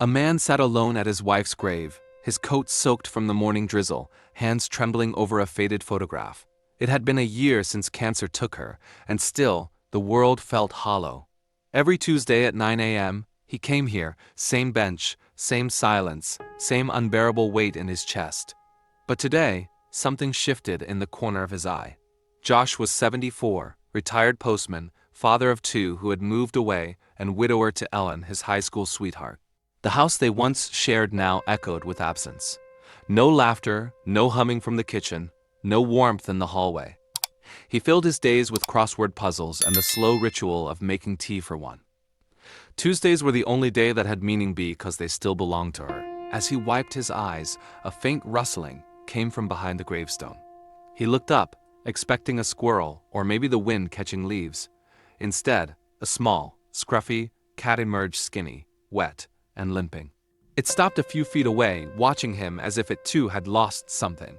A man sat alone at his wife's grave, his coat soaked from the morning drizzle, hands trembling over a faded photograph. It had been a year since cancer took her, and still, the world felt hollow. Every Tuesday at 9 a.m., he came here, same bench, same silence, same unbearable weight in his chest. But today, something shifted in the corner of his eye. Josh was 74, retired postman, father of two who had moved away, and widower to Ellen, his high school sweetheart. The house they once shared now echoed with absence. No laughter, no humming from the kitchen, no warmth in the hallway. He filled his days with crossword puzzles and the slow ritual of making tea for one. Tuesdays were the only day that had meaning because they still belonged to her. As he wiped his eyes, a faint rustling came from behind the gravestone. He looked up, expecting a squirrel or maybe the wind catching leaves. Instead, a small, scruffy cat emerged, skinny, wet, and limping. It stopped a few feet away, watching him as if it too had lost something.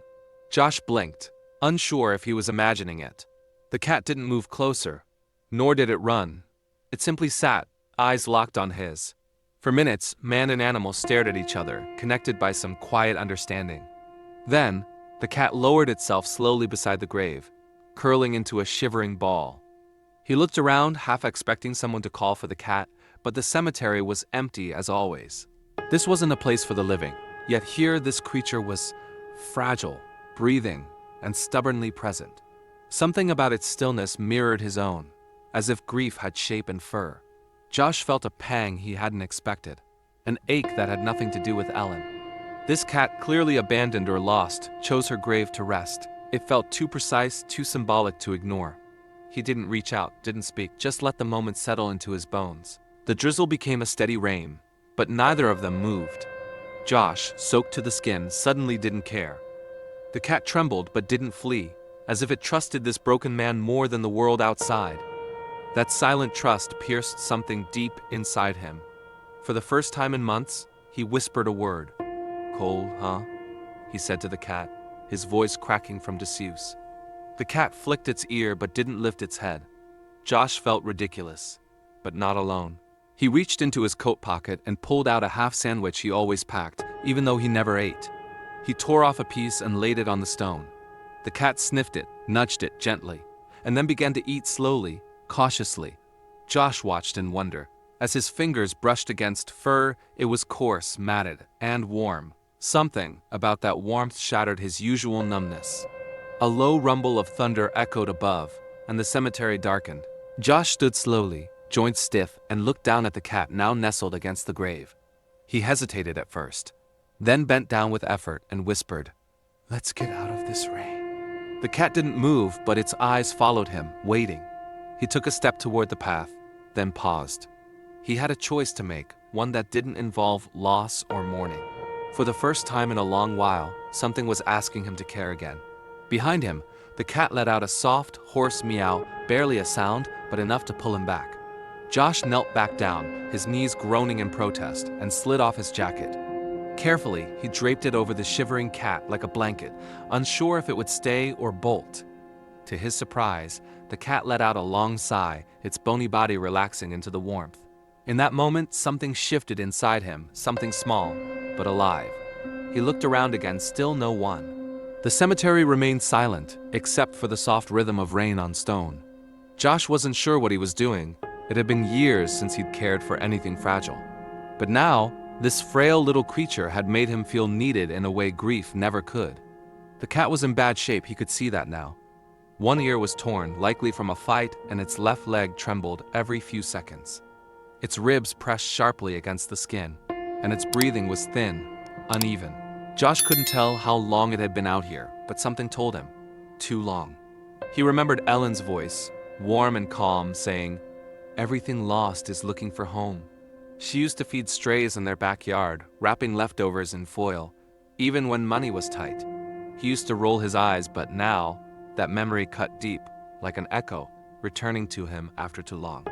Josh blinked, unsure if he was imagining it. The cat didn't move closer, nor did it run. It simply sat, eyes locked on his. For minutes, man and animal stared at each other, connected by some quiet understanding. Then, the cat lowered itself slowly beside the grave, curling into a shivering ball. He looked around, half expecting someone to call for the cat, but the cemetery was empty as always. This wasn't a place for the living, yet here this creature was fragile, breathing, and stubbornly present. Something about its stillness mirrored his own, as if grief had shape and fur. Josh felt a pang he hadn't expected, an ache that had nothing to do with Ellen. This cat, clearly abandoned or lost, chose her grave to rest. It felt too precise, too symbolic to ignore. He didn't reach out, didn't speak, just let the moment settle into his bones. The drizzle became a steady rain, but neither of them moved. Josh, soaked to the skin, suddenly didn't care. The cat trembled but didn't flee, as if it trusted this broken man more than the world outside. That silent trust pierced something deep inside him. For the first time in months, he whispered a word. "Cold, huh?" he said to the cat, his voice cracking from disuse. The cat flicked its ear but didn't lift its head. Josh felt ridiculous, but not alone. He reached into his coat pocket and pulled out a half sandwich he always packed, even though he never ate. He tore off a piece and laid it on the stone. The cat sniffed it, nudged it gently, and then began to eat slowly, cautiously. Josh watched in wonder. As his fingers brushed against fur, it was coarse, matted, and warm. Something about that warmth shattered his usual numbness. A low rumble of thunder echoed above, and the cemetery darkened. Josh stood slowly, joints stiff, and looked down at the cat now nestled against the grave. He hesitated at first, then bent down with effort and whispered, "Let's get out of this rain." The cat didn't move, but its eyes followed him, waiting. He took a step toward the path, then paused. He had a choice to make, one that didn't involve loss or mourning. For the first time in a long while, something was asking him to care again. Behind him, the cat let out a soft, hoarse meow, barely a sound, but enough to pull him back. Josh knelt back down, his knees groaning in protest, and slid off his jacket. Carefully, he draped it over the shivering cat like a blanket, unsure if it would stay or bolt. To his surprise, the cat let out a long sigh, its bony body relaxing into the warmth. In that moment, something shifted inside him, something small, but alive. He looked around again, still no one. The cemetery remained silent, except for the soft rhythm of rain on stone. Josh wasn't sure what he was doing. It had been years since he'd cared for anything fragile. But now, this frail little creature had made him feel needed in a way grief never could. The cat was in bad shape, he could see that now. One ear was torn, likely from a fight, and its left leg trembled every few seconds. Its ribs pressed sharply against the skin, and its breathing was thin, uneven. Josh couldn't tell how long it had been out here, but something told him, too long. He remembered Ellen's voice, warm and calm, saying, "Everything lost is looking for home." She used to feed strays in their backyard, wrapping leftovers in foil, even when money was tight. He used to roll his eyes, but now, that memory cut deep, like an echo, returning to him after too long.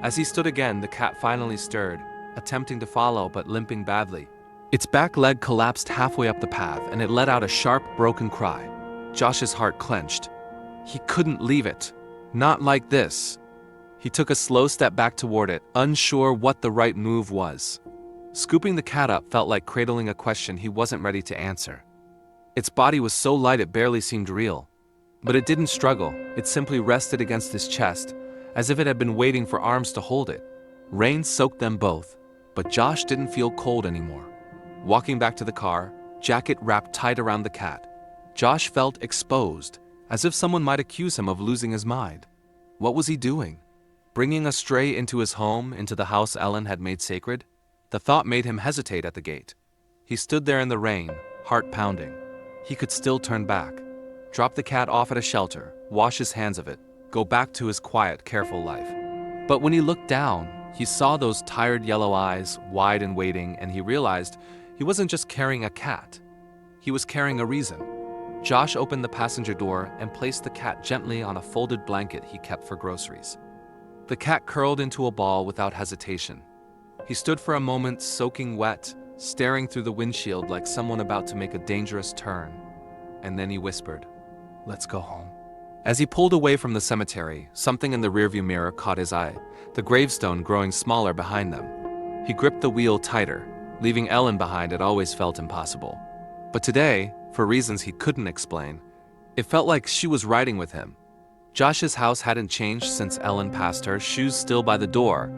As he stood again, the cat finally stirred, attempting to follow but limping badly. Its back leg collapsed halfway up the path, and it let out a sharp, broken cry. Josh's heart clenched. He couldn't leave it. Not like this. He took a slow step back toward it, unsure what the right move was. Scooping the cat up felt like cradling a question he wasn't ready to answer. Its body was so light it barely seemed real. But it didn't struggle, it simply rested against his chest, as if it had been waiting for arms to hold it. Rain soaked them both, but Josh didn't feel cold anymore. Walking back to the car, jacket wrapped tight around the cat, Josh felt exposed, as if someone might accuse him of losing his mind. What was he doing? Bringing a stray into his home, into the house Ellen had made sacred? The thought made him hesitate at the gate. He stood there in the rain, heart pounding. He could still turn back, drop the cat off at a shelter, wash his hands of it, go back to his quiet, careful life. But when he looked down, he saw those tired yellow eyes, wide and waiting, and he realized he wasn't just carrying a cat. He was carrying a reason. Josh opened the passenger door and placed the cat gently on a folded blanket he kept for groceries. The cat curled into a ball without hesitation. He stood for a moment, soaking wet, staring through the windshield like someone about to make a dangerous turn. And then he whispered, "Let's go home." As he pulled away from the cemetery, something in the rearview mirror caught his eye, the gravestone growing smaller behind them. He gripped the wheel tighter. Leaving Ellen behind had always felt impossible. But today, for reasons he couldn't explain, it felt like she was riding with him. Josh's house hadn't changed since Ellen passed her, shoes still by the door,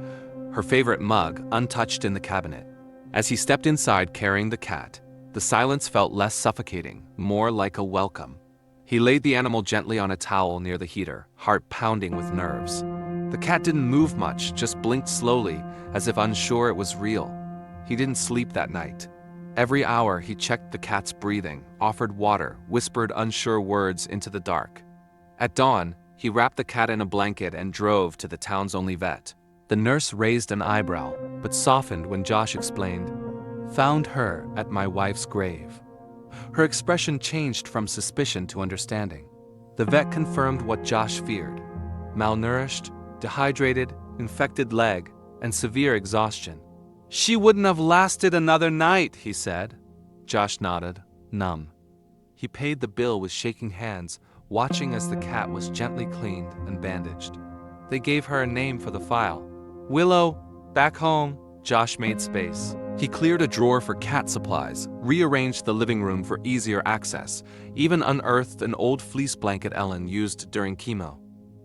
her favorite mug untouched in the cabinet. As he stepped inside carrying the cat, the silence felt less suffocating, more like a welcome. He laid the animal gently on a towel near the heater, heart pounding with nerves. The cat didn't move much, just blinked slowly, as if unsure it was real. He didn't sleep that night. Every hour he checked the cat's breathing, offered water, whispered unsure words into the dark. At dawn, he wrapped the cat in a blanket and drove to the town's only vet. The nurse raised an eyebrow, but softened when Josh explained, "Found her at my wife's grave." Her expression changed from suspicion to understanding. The vet confirmed what Josh feared: malnourished, dehydrated, infected leg, and severe exhaustion. "She wouldn't have lasted another night," he said. Josh nodded, numb. He paid the bill with shaking hands, watching as the cat was gently cleaned and bandaged. They gave her a name for the file. "Willow, back home." Josh made space. He cleared a drawer for cat supplies, rearranged the living room for easier access, even unearthed an old fleece blanket Ellen used during chemo.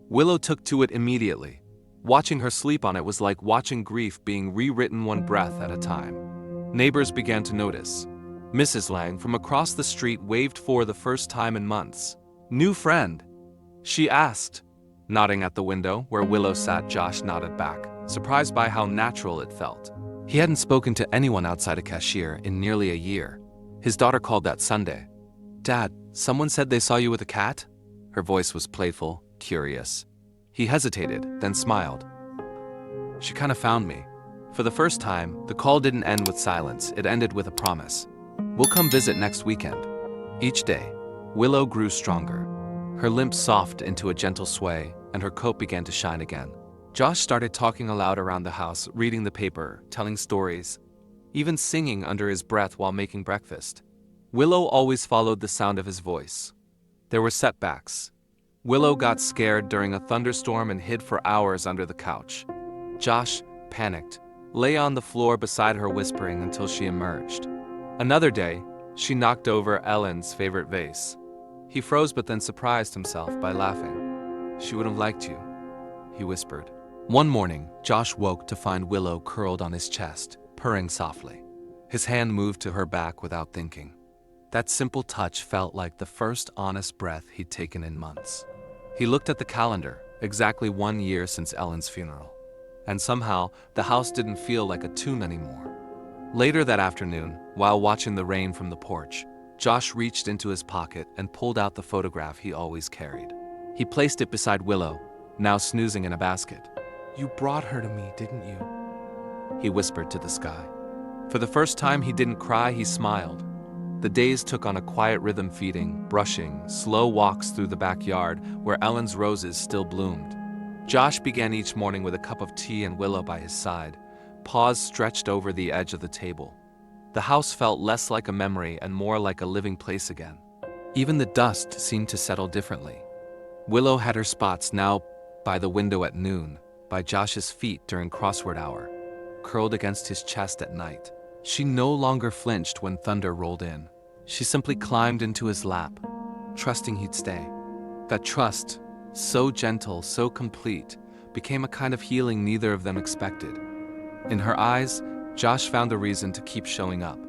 Willow took to it immediately. Watching her sleep on it was like watching grief being rewritten one breath at a time. Neighbors began to notice. Mrs. Lang from across the street waved for the first time in months. "New friend?" she asked. Nodding at the window where Willow sat, Josh nodded back, surprised by how natural it felt. He hadn't spoken to anyone outside a cashier in nearly a year. His daughter called that Sunday. "Dad, someone said they saw you with a cat?" Her voice was playful, curious. He hesitated, then smiled. "She kind of found me." For the first time, the call didn't end with silence, it ended with a promise. "We'll come visit next weekend." Each day, Willow grew stronger. Her limp softened into a gentle sway, and her coat began to shine again. Josh started talking aloud around the house, reading the paper, telling stories, even singing under his breath while making breakfast. Willow always followed the sound of his voice. There were setbacks. Willow got scared during a thunderstorm and hid for hours under the couch. Josh, panicked, lay on the floor beside her whispering until she emerged. Another day, she knocked over Ellen's favorite vase. He froze but then surprised himself by laughing. "She would have liked you," he whispered. One morning, Josh woke to find Willow curled on his chest, purring softly. His hand moved to her back without thinking. That simple touch felt like the first honest breath he'd taken in months. He looked at the calendar, exactly 1 year since Ellen's funeral. And somehow, the house didn't feel like a tomb anymore. Later that afternoon, while watching the rain from the porch, Josh reached into his pocket and pulled out the photograph he always carried. He placed it beside Willow, now snoozing in a basket. "You brought her to me, didn't you?" he whispered to the sky. For the first time he didn't cry, he smiled. The days took on a quiet rhythm, feeding, brushing, slow walks through the backyard where Ellen's roses still bloomed. Josh began each morning with a cup of tea and Willow by his side, paws stretched over the edge of the table. The house felt less like a memory and more like a living place again. Even the dust seemed to settle differently. Willow had her spots now by the window at noon, by Josh's feet during crossword hour, curled against his chest at night. She no longer flinched when thunder rolled in. She simply climbed into his lap, trusting he'd stay. That trust, so gentle, so complete, became a kind of healing neither of them expected. In her eyes, Josh found a reason to keep showing up.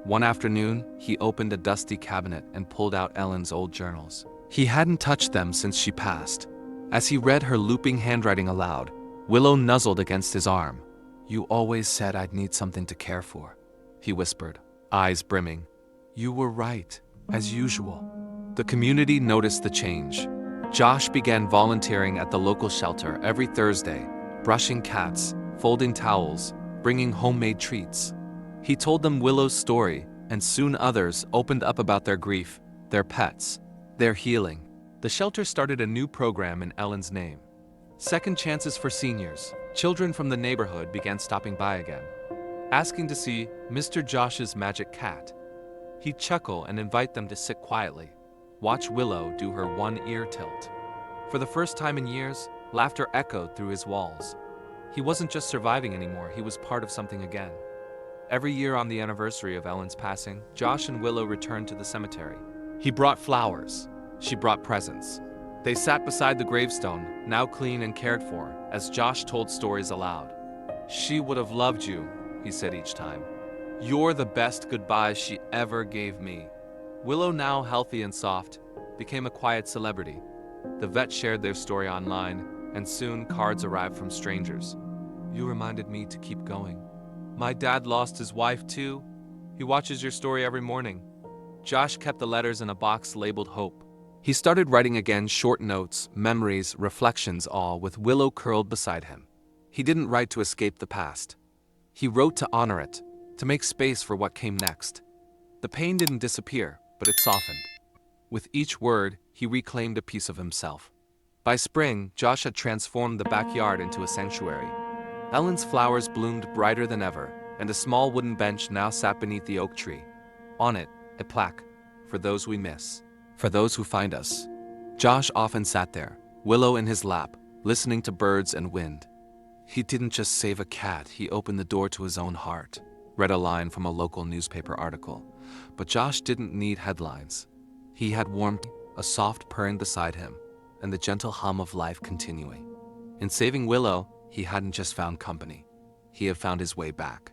One afternoon, he opened a dusty cabinet and pulled out Ellen's old journals. He hadn't touched them since she passed. As he read her looping handwriting aloud, Willow nuzzled against his arm. "You always said I'd need something to care for," he whispered, eyes brimming. "You were right, as usual." The community noticed the change. Josh began volunteering at the local shelter every Thursday, brushing cats, folding towels, bringing homemade treats. He told them Willow's story, and soon others opened up about their grief, their pets, their healing. The shelter started a new program in Ellen's name. Second chances for seniors. Children from the neighborhood began stopping by again, asking to see Mr. Josh's magic cat. He'd chuckle and invite them to sit quietly, watch Willow do her one-ear tilt. For the first time in years, laughter echoed through his walls. He wasn't just surviving anymore, he was part of something again. Every year on the anniversary of Ellen's passing, Josh and Willow returned to the cemetery. He brought flowers. She brought presents. They sat beside the gravestone, now clean and cared for, as Josh told stories aloud. "She would have loved you," he said each time. "You're the best goodbye she ever gave me." Willow, now healthy and soft, became a quiet celebrity. The vet shared their story online, and soon cards arrived from strangers. "You reminded me to keep going. My dad lost his wife too. He watches your story every morning." Josh kept the letters in a box labeled Hope. He started writing again, short notes, memories, reflections, all with Willow curled beside him. He didn't write to escape the past. He wrote to honor it, to make space for what came next. The pain didn't disappear, but it softened. With each word, he reclaimed a piece of himself. By spring, Josh had transformed the backyard into a sanctuary. Ellen's flowers bloomed brighter than ever, and a small wooden bench now sat beneath the oak tree. On it, a plaque, "For those we miss, for those who find us." Josh often sat there, Willow in his lap, listening to birds and wind. He didn't just save a cat, he opened the door to his own heart, read a line from a local newspaper article. But Josh didn't need headlines. He had warmth, a soft purring beside him, and the gentle hum of life continuing. In saving Willow, he hadn't just found company. He had found his way back.